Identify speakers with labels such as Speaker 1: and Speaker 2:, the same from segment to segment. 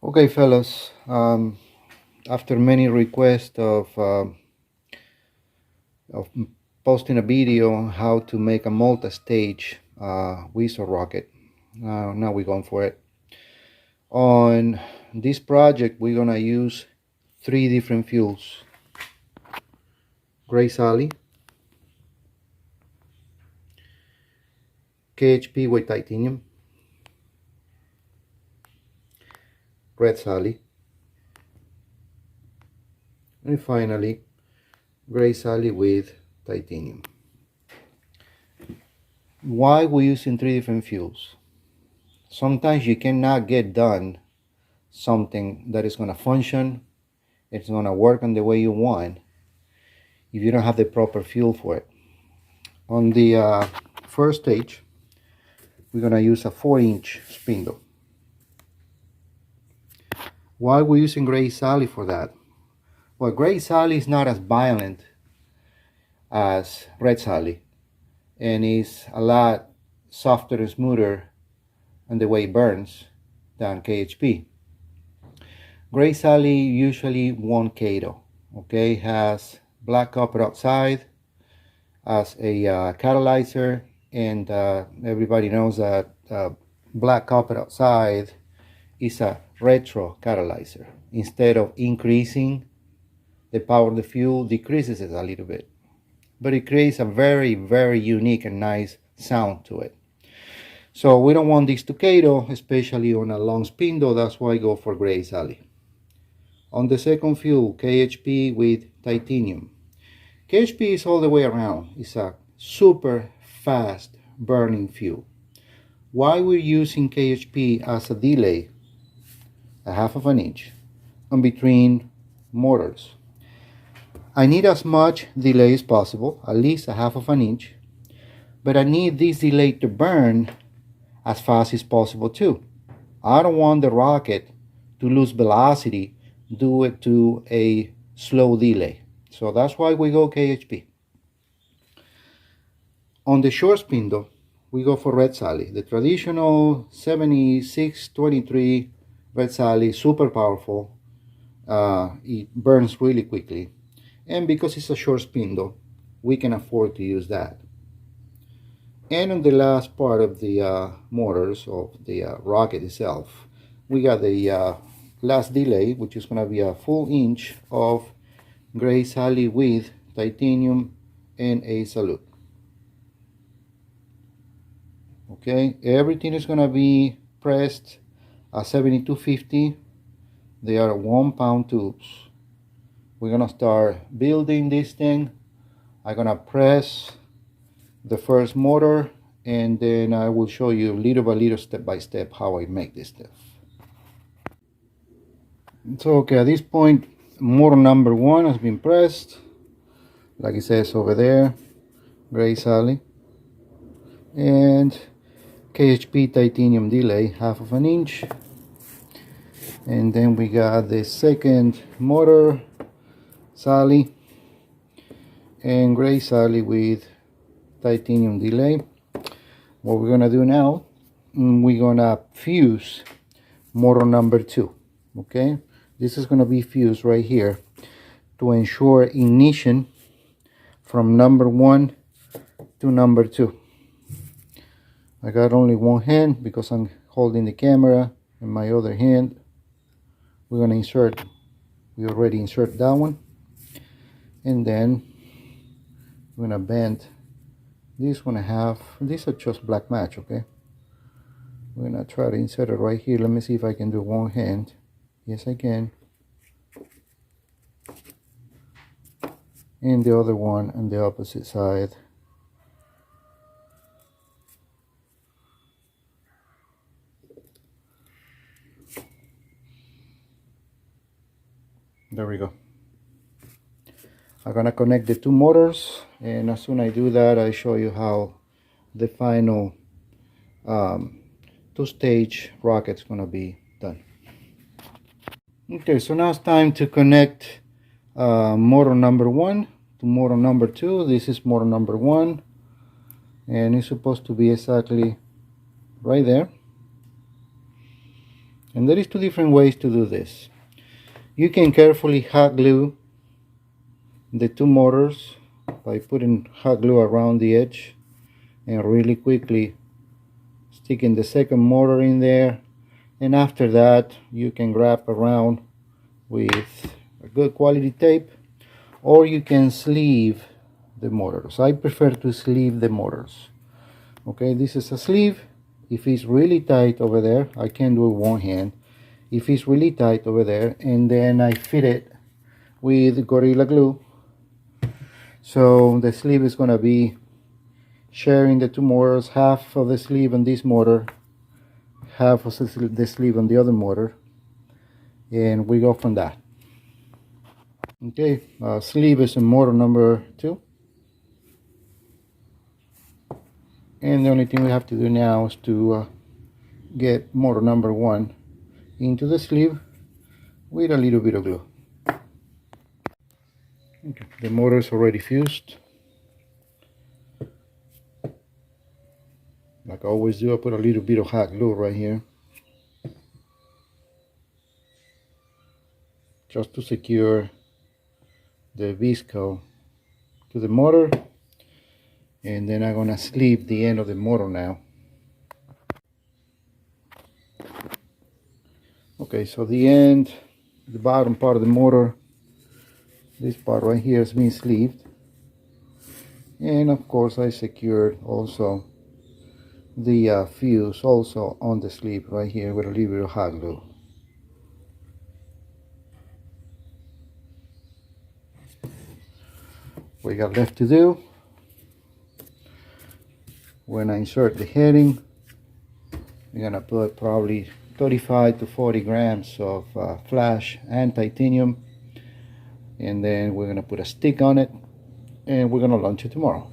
Speaker 1: Okay, fellas, after many requests of posting a video on how to make a multi-stage Weasel rocket, now we're going for it. On this project, we're gonna use three different fuels: Gray Sally, KHP with titanium, Red Sally, and finally Gray Sally with titanium. Why we're using three different fuels? Sometimes you cannot get done something that is going to function, it's going to work on the way you want if you don't have the proper fuel for it. On the first stage, we're going to use a 4-inch spindle. Why we're using Gray Sally for that? Well, Gray Sally is not as violent as Red Sally, and is a lot softer and smoother on the way it burns than KHP. Gray Sally usually 1 Kato, okay, has black copper outside as a catalyzer, and everybody knows that black copper outside is a retro catalyzer. Instead of increasing the power of the fuel, decreases it a little bit, but it creates a very, very unique and nice sound to it. So we don't want this to Kato, especially on a long spindle. That's why I go for Gray Sally. On the second fuel, KHP with titanium. KHP is all the way around. It's a super fast burning fuel. Why we're using KHP as a delay, a half of an inch, in between motors. I need as much delay as possible, at least a half of an inch, but I need this delay to burn as fast as possible too. I don't want the rocket to lose velocity due to a slow delay. So that's why we go KHP. On the short spindle, we go for Red Sally. The traditional 7623 Red Sally, super powerful. It burns really quickly. And because it's a short spindle, we can afford to use that. And on the last part of the motors of the rocket itself, we got the last delay, which is going to be a full inch of Gray Sally with titanium and a salute. Okay, everything is going to be pressed at 7250. They are 1 pound tubes. We're going to start building this thing. I'm going to press the first motor, and then I will show you little by little, step by step, how I make this stuff. So okay, at this point, motor number 1 has been pressed, like it says over there, Gray Sally, and KHP titanium delay, half of an inch. And then we got the second motor, Sally, and Gray Sally with titanium delay. What we're gonna do now, we're gonna fuse motor number 2. Okay, this is gonna be fused right here to ensure ignition from number 1 to number 2. I got only one hand because I'm holding the camera in my other hand. We're gonna insert, we already insert that one, and then we're gonna bend this one. These are just black match, okay? We're gonna try to insert it right here. Let me see if I can do one hand. Yes, I can. And the other one on the opposite side. There we go. I'm gonna connect the 2 motors, and as soon as I do that, I show you how the final 2-stage rocket's gonna be done. Okay, so now it's time to connect motor number 1 to motor number 2. This is motor number 1, and it's supposed to be exactly right there. And there is two different ways to do this. You can carefully hot glue the two motors by putting hot glue around the edge and really quickly sticking the second motor in there, and after that you can wrap around with a good quality tape, or you can sleeve the motors. I prefer to sleeve the motors. Okay, this is a sleeve. If it's really tight over there, I can do it with one hand. If it's really tight over there, and then I fit it with Gorilla Glue, so the sleeve is going to be sharing the two motors, half of the sleeve on this motor, half of the sleeve on the other motor, and we go from that. Okay, sleeve is in motor number 2, and the only thing we have to do now is to get motor number 1 into the sleeve with a little bit of glue. Okay, the motor is already fused. Like I always do, I put a little bit of hot glue right here just to secure the visco to the motor, and then I'm gonna sleeve the end of the motor now. Okay, so the end, the bottom part of the motor, this part right here is being sleeved, and of course I secured also the fuse also on the sleeve right here with a little bit of hot glue. What we got left to do, when I insert the heading, we're gonna put probably 35 to 40 grams of flash and titanium, and then we're gonna put a stick on it, and we're gonna launch it tomorrow.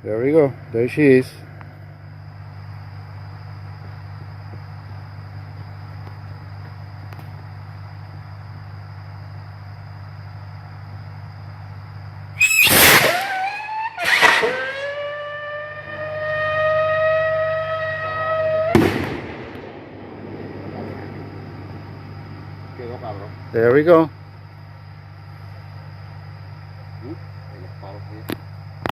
Speaker 1: There we go, there she is. There we go.